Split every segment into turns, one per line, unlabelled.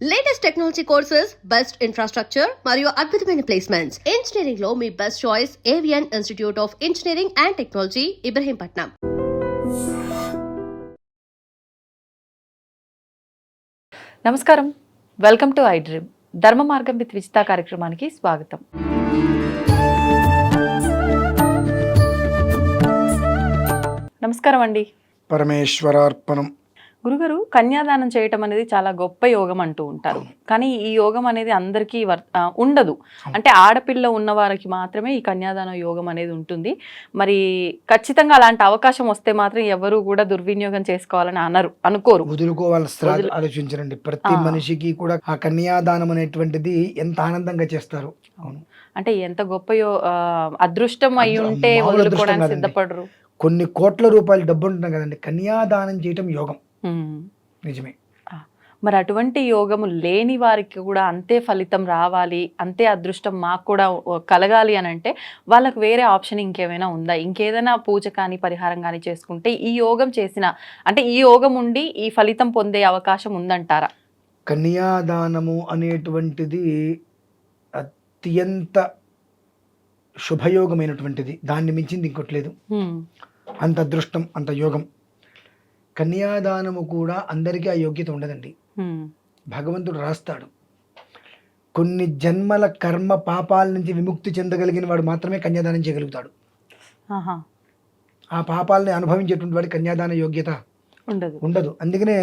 Latest technology courses, best infrastructure మరియు అద్భుతమైన placements. Engineering లో మీ best choice Avian institute of engineering and technology, Ibrahimpatnam.
నమస్కారం, వెల్కమ్ టు ఐ డ్రీమ్. ధర్మ మార్గం విత్ విజిత కార్యక్రమానికి స్వాగతం. నమస్కారం అండి.
పరమేశ్వరార్పణం.
గురుగారు, కన్యాదానం చేయటం అనేది చాలా గొప్ప యోగం అంటూ ఉంటారు. కానీ ఈ యోగం అనేది అందరికీ ఉండదు. అంటే ఆడపిల్ల ఉన్న వారికి మాత్రమే ఈ కన్యాదాన యోగం అనేది ఉంటుంది. మరి ఖచ్చితంగా అలాంటి అవకాశం వస్తే మాత్రం ఎవరు కూడా దుర్వినియోగం చేసుకోవాలని అనుకోరు.
వదులుకోవాలని ఆలోచించరండి. ప్రతి మనిషికి కూడా ఆ కన్యాదానం అనేటువంటిది ఎంత ఆనందంగా చేస్తారు. అవును,
అంటే ఎంత గొప్ప అదృష్టం అయి ఉంటే వదులుకోవడానికి సిద్ధపడరు.
కొన్ని కోట్ల రూపాయలు డబ్బు ఉంటుంది కదండి, కన్యాదానం చేయటం యోగం. నిజమే.
మరి అటువంటి యోగము లేని వారికి కూడా అంతే ఫలితం రావాలి, అంతే అదృష్టం మాకు కూడా కలగాలి అని అంటే వాళ్ళకు వేరే ఆప్షన్ ఇంకేమైనా ఉందా? ఇంకేదైనా పూజ కానీ పరిహారం కానీ చేసుకుంటే ఈ యోగం అంటే ఈ యోగం ఉండి ఈ ఫలితం పొందే అవకాశం ఉందంటారా?
కన్యాదానము అనేటువంటిది అత్యంత శుభయోగమైనటువంటిది. దాన్ని మించింది ఇంకోట్లేదు. అంత అదృష్టం, అంత యోగం. కన్యాదానము కూడా అందరికీ ఆ యోగ్యత ఉండదండి. భగవంతుడు రాస్తాడు. కొన్ని జన్మల కర్మ పాపాల నుంచి విముక్తి చెందగలిగిన వాడు మాత్రమే కన్యాదానం చేయగలుగుతాడు. ఆ పాపాలని అనుభవించేటువంటి వాడి కన్యాదాన యోగ్యత ఉండదు. అందుకనే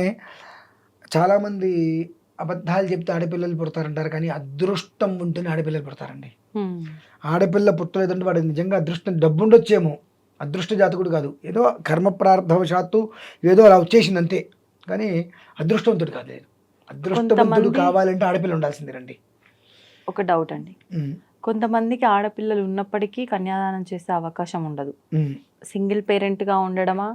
చాలామంది అబద్ధాలు చెప్తే ఆడపిల్లలు పుడతారంటారు, కానీ అదృష్టం ఉంటేనే ఆడపిల్లలు పుడతారండి. ఆడపిల్ల పుట్టలేదంటే వాడు నిజంగా అదృష్టం, డబ్బు ఉండొచ్చేమో, అదృష్ట జాతకుడు కాదు, ఏదో కర్మ ప్రారంధవశాత్తు ఏదో అలా వచ్చేసింది అంతే. కానీ అదృష్టవంతుడు కాదు. అదృష్టవంతుడు కావాలంటే ఆడపిల్ల ఉండాల్సిందేనండి. ఒక
డౌట్ అండి, కొంతమందికి ఆడపిల్లలు ఉన్నప్పటికీ కన్యాదానం చేసే అవకాశం ఉండదు. సింగిల్ పేరెంట్గా ఉండడమా,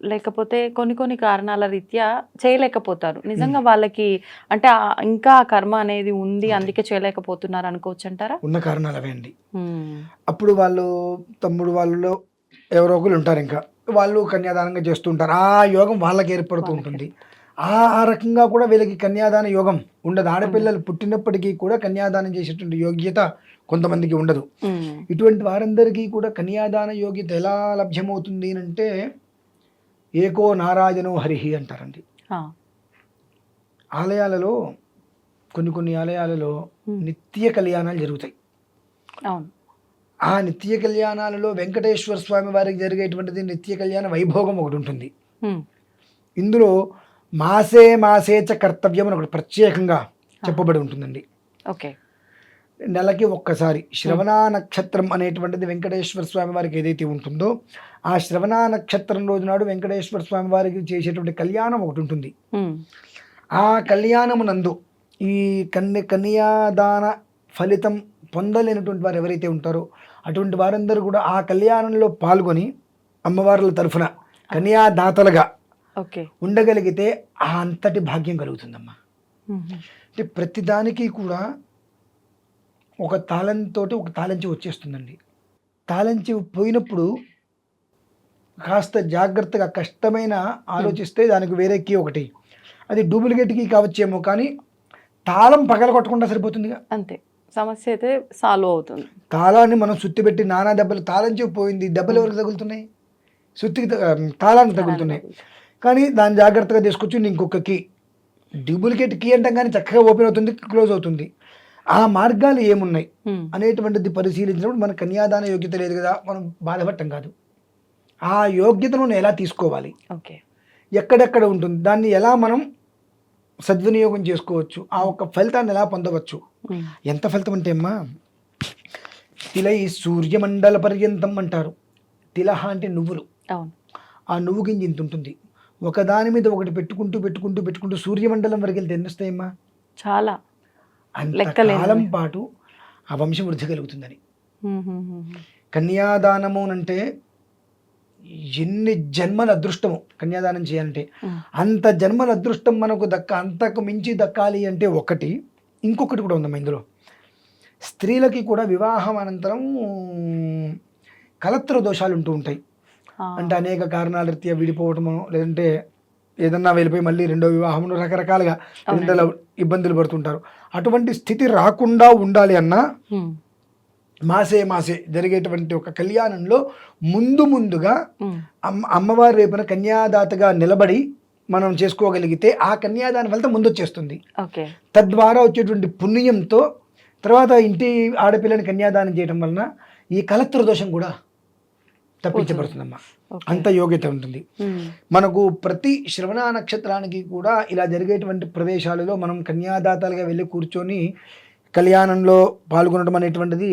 లేకపోతే కొన్ని కారణాల రీత్యా చేయలేకపోతారు. నిజంగా వాళ్ళకి అంటే ఇంకా కర్మ అనేది ఉంది, అందుకే చేయలేకపోతున్నారు అనుకోవచ్చు అంటారా?
ఉన్న కారణాలు అవే అండి. అప్పుడు వాళ్ళు తమ్ముడు వాళ్ళలో ఎవరో ఒకరు ఉంటారు, ఇంకా వాళ్ళు కన్యాదానంగా చేస్తూ ఉంటారు. ఆ యోగం వాళ్ళకి ఏర్పడుతూ ఉంటుంది. ఆ రకంగా కూడా వీళ్ళకి కన్యాదాన యోగం ఉండదు. ఆడపిల్లలు పుట్టినప్పటికీ కూడా కన్యాదానం చేసేటువంటి యోగ్యత కొంతమందికి ఉండదు. ఇటువంటి వారందరికీ కూడా కన్యాదాన యోగ్యత ఎలా లభ్యమవుతుంది అంటే ఏకో నారాయణో హరిహి అంటారండి. ఆలయాలలో కొన్ని ఆలయాలలో నిత్య కళ్యాణాలు జరుగుతాయి. ఆ నిత్య కళ్యాణాలలో వెంకటేశ్వర స్వామి వారికి జరిగేటువంటిది నిత్య కళ్యాణ వైభోగం ఒకటి ఉంటుంది. ఇందులో మాసేచ కర్తవ్యం అని ఒకటి ప్రత్యేకంగా చెప్పబడి ఉంటుందండి. నెలకి ఒక్కసారి శ్రవణ నక్షత్రం అనేటువంటిది వెంకటేశ్వర స్వామి వారికి ఏదైతే ఉంటుందో ఆ శ్రవణ నక్షత్రం రోజు నాడు వెంకటేశ్వర స్వామి వారికి చేసేటువంటి కళ్యాణం ఒకటి ఉంటుంది. ఆ కళ్యాణమునందు ఈ కన్యాదాన ఫలితం పొందలేనటువంటి వారు ఎవరైతే ఉంటారో అటువంటి వారందరూ కూడా ఆ కళ్యాణంలో పాల్గొని అమ్మవార్ల తరఫున కన్యాదాతలుగా ఉండగలిగితే ఆ అంతటి భాగ్యం కలుగుతుందమ్మా. అంటే ప్రతిదానికి కూడా ఒక తాళంతోటి ఒక తాళంచి వచ్చేస్తుందండి. తాళంచి పోయినప్పుడు కాస్త జాగ్రత్తగా కష్టమైన ఆలోచిస్తే దానికి వేరే కీ ఒకటి, అది డూప్లికేట్ కీ కావచ్చేమో, కానీ తాళం పగల కొట్టకుండా సరిపోతుందిగా, అంతే.
సమస్య అయితే సాల్వ్ అవుతుంది.
తాళాన్ని మనం సుత్తి పెట్టి నానా దెబ్బలు, తాళం పోయింది, దెబ్బలు ఎవరికి తగులుతున్నాయి? సుత్తికి తాళాన్ని తగులుతున్నాయి. కానీ దాన్ని జాగ్రత్తగా తీసుకొచ్చి ఇంకొక కీ, డూప్లికేట్ కీ అంటాం కానీ చక్కగా ఓపెన్ అవుతుంది, క్లోజ్ అవుతుంది. ఆ మార్గాలు ఏమున్నాయి అనేటువంటిది పరిశీలించినప్పుడు మన కన్యాదాన యోగ్యత లేదు కదా, మనం బాధపడటం కాదు. ఆ యోగ్యతను ఎలా తీసుకోవాలి, ఎక్కడెక్కడ ఉంటుంది, దాన్ని ఎలా మనం సద్వినియోగం చేసుకోవచ్చు, ఆ ఒక్క ఫలితాన్ని ఎలా పొందవచ్చు. ఎంత ఫలితం అంటే అమ్మా, తిలై సూర్యమండల పర్యంతం అంటారు. తిలహ అంటే నువ్వులు. ఆ నువ్వు గింజ ఇంత ఉంటుంది. ఒకదాని మీద ఒకటి పెట్టుకుంటూ సూర్యమండలం వరకు వెళ్తే ఎన్ని వస్తాయమ్మా?
చాలా.
అంతకాలం పాటు ఆ వంశం వృద్ధి కలుగుతుందని. కన్యాదానము అంటే ఎన్ని జన్మల అదృష్టము కన్యాదానం చేయాలంటే, అంత జన్మల అదృష్టం మనకు అంతకు మించి దక్కాలి అంటే ఒకటి, ఇంకొకటి కూడా ఉందమ్మా ఇందులో. స్త్రీలకి కూడా వివాహం అనంతరం కలత్ర దోషాలు ఉంటూ ఉంటాయి. అంటే అనేక కారణాల రీత్యా విడిపోవటము, లేదంటే ఏదన్నా వెళ్ళిపోయి మళ్ళీ రెండో వివాహంలో రకరకాలుగా రెండో ఇబ్బందులు పడుతుంటారు. అటువంటి స్థితి రాకుండా ఉండాలి అన్నా మాసే జరిగేటువంటి ఒక కళ్యాణంలో ముందుగా అమ్మవారి వైపున కన్యాదాతగా నిలబడి మనం చేసుకోగలిగితే ఆ కన్యాదాన ఫలితం ముందొచ్చేస్తుంది. తద్వారా వచ్చేటువంటి పుణ్యంతో తర్వాత ఇంటి ఆడపిల్లని కన్యాదానం చేయడం వలన ఈ కలత్ర దోషం కూడా తప్పించబడుతుందమ్మా. అంత యోగ్యత ఉంటుంది. మనకు ప్రతి శ్రవణ నక్షత్రానికి కూడా ఇలా జరిగేటువంటి ప్రదేశాలలో మనం కన్యాదాతలుగా వెళ్ళి కూర్చొని కళ్యాణంలో పాల్గొనడం అనేటువంటిది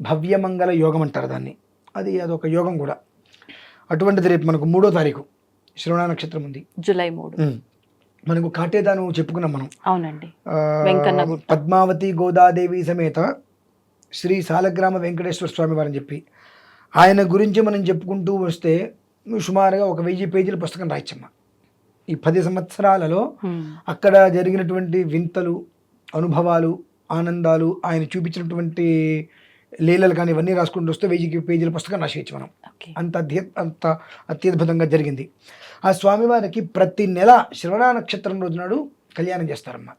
భవ్యమంగళ యోగం అంటారు దాన్ని. అదొక యోగం కూడా. అటువంటిది రేపు మనకు 3వ తారీఖు శ్రవణ నక్షత్రం ఉంది,
జూలై 3.
మనకు కాటేదాను చెప్పుకున్నాం మనం.
అవునండి.
పద్మావతి గోదాదేవి సమేత శ్రీ సాలగ్రామ వెంకటేశ్వర స్వామి వారని చెప్పి ఆయన గురించి మనం చెప్పుకుంటూ వస్తే సుమారుగా ఒక 1000 పేజీల పుస్తకం రాయచ్చమ్మ. ఈ 10 సంవత్సరాలలో అక్కడ జరిగినటువంటి వింతలు, అనుభవాలు, ఆనందాలు, ఆయన చూపించినటువంటి లీలలు కానీ ఇవన్నీ రాసుకుంటూ వస్తే 1000 పేజీల పుస్తకం రాసేయచ్చు మనం. అంత అత్యద్భుతంగా జరిగింది. ఆ స్వామివారికి ప్రతి నెల శ్రవణ నక్షత్రం రోజు నాడు కళ్యాణం చేస్తారమ్మా.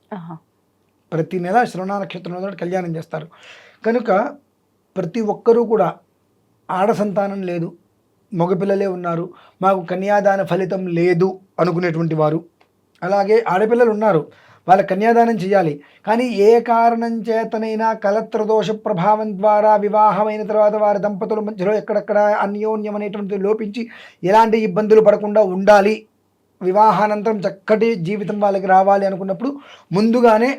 ప్రతి నెల శ్రవణ నక్షత్రం రోజు నాడు కళ్యాణం చేస్తారు. కనుక ప్రతి ఒక్కరూ కూడా ఆడ సంతానం లేదు, మగపిల్లలే ఉన్నారు, మాకు కన్యాదాన ఫలితం లేదు అనుకునేటువంటి వారు, అలాగే ఆడపిల్లలు ఉన్నారు, వాళ్ళ కన్యాదానం చేయాలి, కానీ ఏ కారణం చేతనైనా కలత్ర దోష ప్రభావం ద్వారా వివాహమైన తర్వాత వారి దంపతుల మధ్యలో ఎక్కడెక్కడ అన్యోన్యం అనేటువంటిది లోపించి ఎలాంటి ఇబ్బందులు పడకుండా ఉండాలి, వివాహానంతరం చక్కటి జీవితం వాళ్ళకి రావాలి అనుకున్నప్పుడు ముందుగానే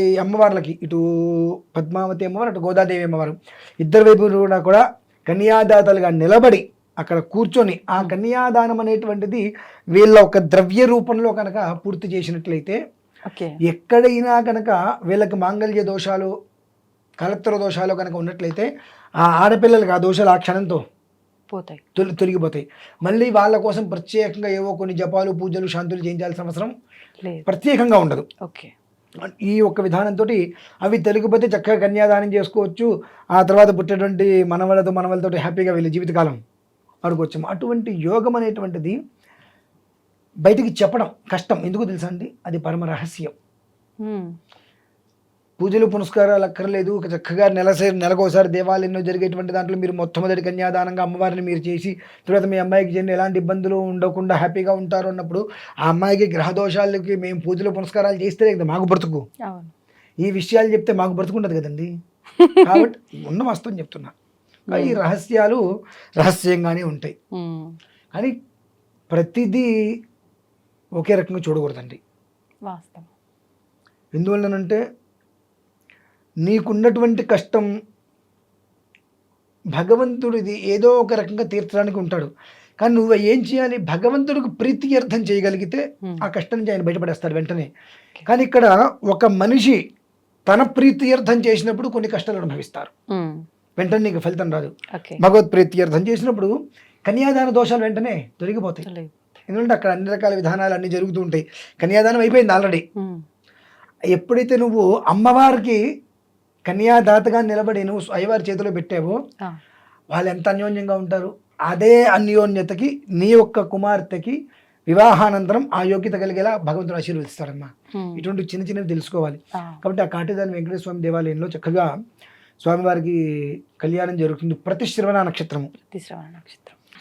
ఈ అమ్మవార్లకి ఇటు పద్మావతి అమ్మవారు అటు గోదాదేవి అమ్మవారు ఇద్దరు వైపు కూడా కన్యాదాతలుగా నిలబడి అక్కడ కూర్చొని ఆ కన్యాదానం అనేటువంటిది వీళ్ళ ఒక ద్రవ్య రూపంలో కనుక పూర్తి చేసినట్లయితే ఎక్కడైనా కనుక వీళ్ళకి మాంగళ్య దోషాలు, కలత్ర దోషాలు కనుక ఉన్నట్లయితే ఆ ఆడపిల్లలకి ఆ దోషాలు ఆ క్షణంతో తొలగిపోతాయి. మళ్ళీ వాళ్ళ కోసం ప్రత్యేకంగా ఏవో కొన్ని జపాలు, పూజలు, శాంతులు చేయించాల్సిన అవసరం ప్రత్యేకంగా ఉండదు. ఈ ఒక్క విధానంతో అవి తొలగిపోతే చక్కగా కన్యాదానం చేసుకోవచ్చు. ఆ తర్వాత పుట్టేటువంటి మనవలతో హ్యాపీగా వీళ్ళ జీవితకాలం ఆడుకోవచ్చు. అటువంటి యోగం అనేటువంటిది బయటికి చెప్పడం కష్టం. ఎందుకు తెలుసా అండి? అది పరమ రహస్యం. పూజలు పునస్కారాలు అక్కర్లేదు. చక్కగా నెలకోసారి దేవాలయంలో జరిగేటువంటి దాంట్లో మీరు మొట్టమొదటి కన్యాదానంగా అమ్మవారిని మీరు చేసి తర్వాత మీ అమ్మాయికి చేయండి, ఎలాంటి ఇబ్బందులు ఉండకుండా హ్యాపీగా ఉంటారు అన్నప్పుడు ఆ అమ్మాయికి గ్రహదోషాలకి మేము పూజలు పునస్కారాలు చేస్తే కదా మాకు బ్రతుకు. ఈ విషయాలు చెప్తే మాకు బ్రతుకుండదు కదండి. కాబట్టి ఉన్న వాస్తవం చెప్తున్నా. ఈ రహస్యాలు రహస్యంగానే ఉంటాయి, కానీ ప్రతిదీ ఒకే రకంగా చూడకూడదండి.
వాస్తవం.
ఎందువల్లనంటే నీకున్నటువంటి కష్టం భగవంతుడిది ఏదో ఒక రకంగా తీర్చడానికి ఉంటాడు, కానీ నువ్వు ఏం చేయాలి? భగవంతుడికి ప్రీతి అర్థం చేయగలిగితే ఆ కష్టం నుంచి ఆయన బయటపడేస్తాడు వెంటనే. కానీ ఇక్కడ ఒక మనిషి తన ప్రీతి అర్థం చేసినప్పుడు కొన్ని కష్టాలు అనుభవిస్తారు, వెంటనే నీకు ఫలితం రాదు. భగవత్ ప్రీతి అర్థం చేసినప్పుడు కన్యాదాన దోషాలు వెంటనే తొలగిపోతాయి. ఎందుకంటే అక్కడ అన్ని రకాల విధానాలు అన్నీ జరుగుతూ ఉంటాయి. కన్యాదానం అయిపోయింది ఆల్రెడీ. ఎప్పుడైతే నువ్వు అమ్మవారికి కన్యాదాతగా నిలబడి నువ్వు అయ్యవారి చేతిలో పెట్టావో వాళ్ళు ఎంత అన్యోన్యంగా ఉంటారు. అదే అన్యోన్యతకి నీ యొక్క కుమార్తెకి వివాహానంతరం ఆ యోగ్యత కలిగేలా భగవంతుడు ఆశీర్వదిస్తాడమ్మా. ఇటువంటి చిన్నవి తెలుసుకోవాలి. కాబట్టి ఆ కాటేదాని వెంకటేశ్వర స్వామి దేవాలయంలో చక్కగా స్వామివారికి కళ్యాణం జరుగుతుంది ప్రతి శ్రవణ నక్షత్రము.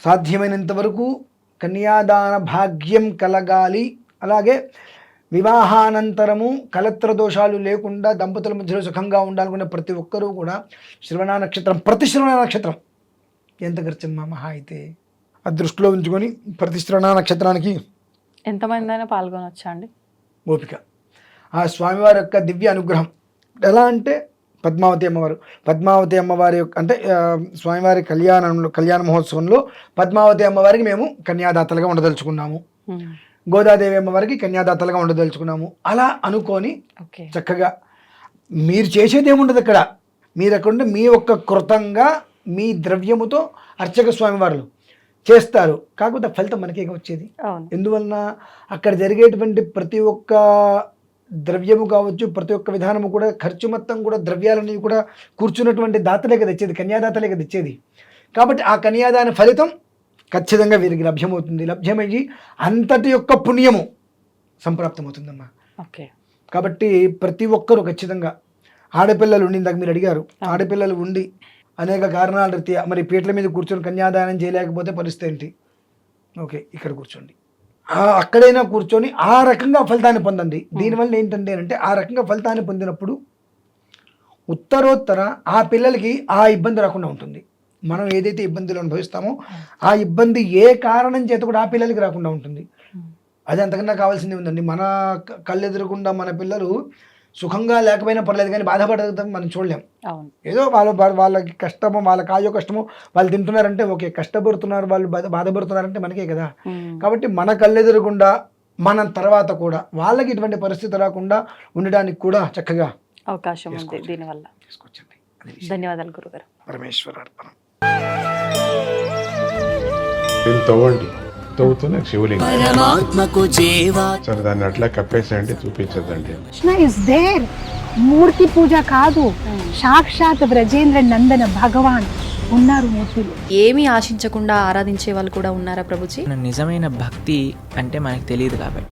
సాధ్యమైనంత వరకు కన్యాదాన భాగ్యం కలగాలి. అలాగే వివాహానంతరము కలత్ర దోషాలు లేకుండా దంపతుల మధ్యలో సుఖంగా ఉండాలనుకున్న ప్రతి ఒక్కరూ కూడా శ్రవణ నక్షత్రం, ప్రతి శ్రవణ నక్షత్రం ఎంత ఖర్చమ్మా మహా అయితే అది దృష్టిలో ఉంచుకొని ప్రతి శ్రవణ నక్షత్రానికి
ఎంతమంది అయినా పాల్గొనొచ్చా అండి?
ఓపిక. ఆ స్వామివారి యొక్క దివ్య అనుగ్రహం ఎలా అంటే పద్మావతి అమ్మవారి యొక్క అంటే స్వామివారి కళ్యాణ మహోత్సవంలో పద్మావతి అమ్మవారికి మేము కన్యాదాతలుగా ఉండదలుచుకున్నాము, గోదాదేవి అమ్మవారికి కన్యాదాతలుగా ఉండదలుచుకున్నాము. అలా అనుకొని చక్కగా మీరు చేసేది ఏముండదు అక్కడ. మీరు అక్కడ మీ ఒక్క కృతంగా మీ ద్రవ్యముతో అర్చక స్వామివారు చేస్తారు. కాకపోతే ఫలితం మనకే వచ్చేది. ఎందువలన అక్కడ జరిగేటువంటి ప్రతి ఒక్క ద్రవ్యము కావచ్చు, ప్రతి ఒక్క విధానము కూడా ఖర్చు మొత్తం కూడా ద్రవ్యాలని కూడా కూర్చున్నటువంటి దాతలే కదా ఇచ్చేది, కన్యాదాతలే కదా ఇచ్చేది. కాబట్టి ఆ కన్యాదాన ఫలితం ఖచ్చితంగా వీరికి లభ్యమవుతుంది. లభ్యమయ్యి అంతటి యొక్క పుణ్యము సంప్రాప్తమవుతుందమ్మా.
ఓకే.
కాబట్టి ప్రతి ఒక్కరూ ఖచ్చితంగా ఆడపిల్లలు ఉండి, ఇందాక మీరు అడిగారు, ఆడపిల్లలు ఉండి అనేక కారణాల రీత్యా మరి పీటల మీద కూర్చొని కన్యాదానం చేయలేకపోతే పరిస్థితి ఏంటి? ఓకే, ఇక్కడ కూర్చోండి, అక్కడైనా కూర్చొని ఆ రకంగా ఫలితాన్ని పొందండి. దీనివల్ల ఏంటంటే అంటే ఆ రకంగా ఫలితాన్ని పొందినప్పుడు ఉత్తరోత్తర ఆ పిల్లలకి ఆ ఇబ్బంది రాకుండా ఉంటుంది. మనం ఏదైతే ఇబ్బందులు అనుభవిస్తామో ఆ ఇబ్బంది ఏ కారణం చేత కూడా ఆ పిల్లలకి రాకుండా ఉంటుంది. అది అంతకన్నా కావాల్సింది ఉందండి. మన కళ్ళెదురకుండా మన పిల్లలు సుఖంగా లేకపోయినా పర్లేదు కానీ బాధపడతాం మనం చూడలేం. ఏదో వాళ్ళకి కష్టమో, వాళ్ళ కాయో కష్టమో వాళ్ళు తింటున్నారంటే ఓకే, కష్టపడుతున్నారు వాళ్ళు, బాధపడుతున్నారంటే మనకే కదా. కాబట్టి మన కళ్ళెదురకుండా మన తర్వాత కూడా వాళ్ళకి ఇటువంటి పరిస్థితి రాకుండా ఉండడానికి కూడా చక్కగా
అవకాశం ఉంది దీనివల్ల.
తీసుకొచ్చండి.
ధన్యవాదాలు గురుగారు.
పరమేశ్వర అర్పణం.
తవ్వండి, తవ్వుతూనే శివలింగం. సరే, దాన్ని అట్లా కప్పేసేయండి, చూపించదండి.
Krishna is there. మూర్తి పూజ కాదు, సాక్షాత్ బ్రజేంద్ర నందన భగవాన్ ఉన్నారు మూర్తిలో.
ఏమీ ఆశించకుండా ఆరాధించే వాళ్ళు కూడా ఉన్నారా ప్రభుజీ?
నిజమైన భక్తి అంటే మనకు తెలియదు కాబట్టి